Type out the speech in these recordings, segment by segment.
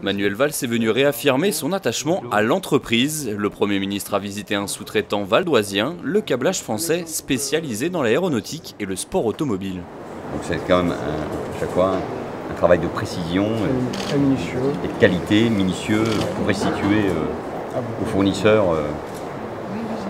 Manuel Valls est venu réaffirmer son attachement à l'entreprise. Le Premier ministre a visité un sous-traitant valdoisien, le câblage français spécialisé dans l'aéronautique et le sport automobile. Donc c'est quand même à chaque fois un travail de précision et de qualité, minutieux, pour restituer aux fournisseurs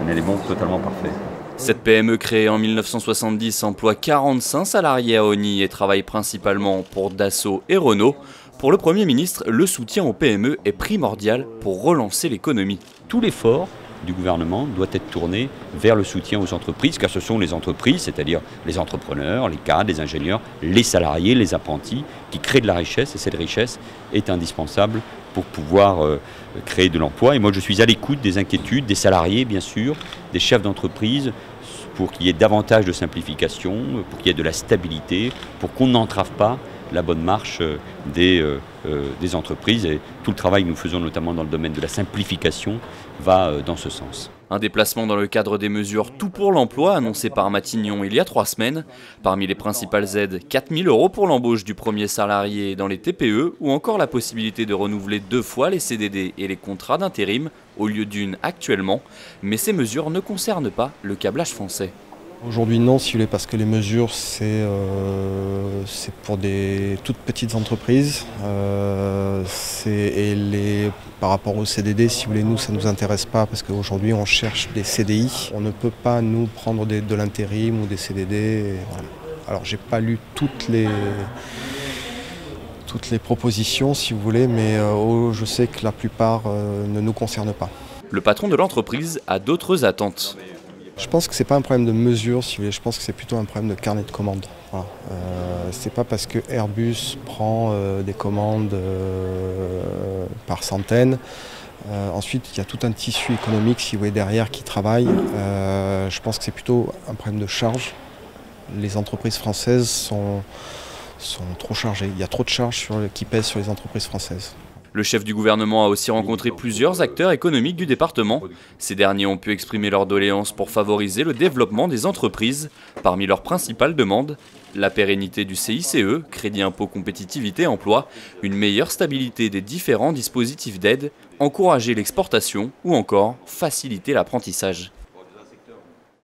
un élément totalement parfait. Cette PME créée en 1970 emploie 45 salariés à Osny et travaille principalement pour Dassault et Renault. Pour le Premier ministre, le soutien aux PME est primordial pour relancer l'économie. Tout l'effort du gouvernement doit être tourné vers le soutien aux entreprises, car ce sont les entreprises, c'est-à-dire les entrepreneurs, les cadres, les ingénieurs, les salariés, les apprentis, qui créent de la richesse, et cette richesse est indispensable pour pouvoir créer de l'emploi. Et moi je suis à l'écoute des inquiétudes des salariés, bien sûr, des chefs d'entreprise, pour qu'il y ait davantage de simplification, pour qu'il y ait de la stabilité, pour qu'on n'entrave pas la bonne marche des entreprises. Et tout le travail que nous faisons notamment dans le domaine de la simplification va dans ce sens. Un déplacement dans le cadre des mesures Tout pour l'emploi annoncées par Matignon il y a 3 semaines. Parmi les principales aides, 4 000 € pour l'embauche du premier salarié dans les TPE ou encore la possibilité de renouveler 2 fois les CDD et les contrats d'intérim au lieu d'une actuellement. Mais ces mesures ne concernent pas le câblage français. Aujourd'hui non, si vous voulez, parce que les mesures c'est pour des toutes petites entreprises par rapport au CDD, si vous voulez, nous ça ne nous intéresse pas parce qu'aujourd'hui on cherche des CDI. On ne peut pas nous prendre de l'intérim ou des CDD. Voilà. Alors j'ai pas lu toutes les propositions si vous voulez, mais je sais que la plupart ne nous concernent pas. Le patron de l'entreprise a d'autres attentes. Je pense que ce n'est pas un problème de mesure, si vous voulez. Je pense que c'est plutôt un problème de carnet de commandes. Voilà. C'est pas parce que Airbus prend des commandes par centaines. Ensuite, il y a tout un tissu économique, si vous voulez, derrière qui travaille. Je pense que c'est plutôt un problème de charge. Les entreprises françaises sont trop chargées. Il y a trop de charges qui pèsent sur les entreprises françaises. Le chef du gouvernement a aussi rencontré plusieurs acteurs économiques du département. Ces derniers ont pu exprimer leurs doléances pour favoriser le développement des entreprises. Parmi leurs principales demandes, la pérennité du CICE, Crédit Impôt Compétitivité Emploi, une meilleure stabilité des différents dispositifs d'aide, encourager l'exportation ou encore faciliter l'apprentissage.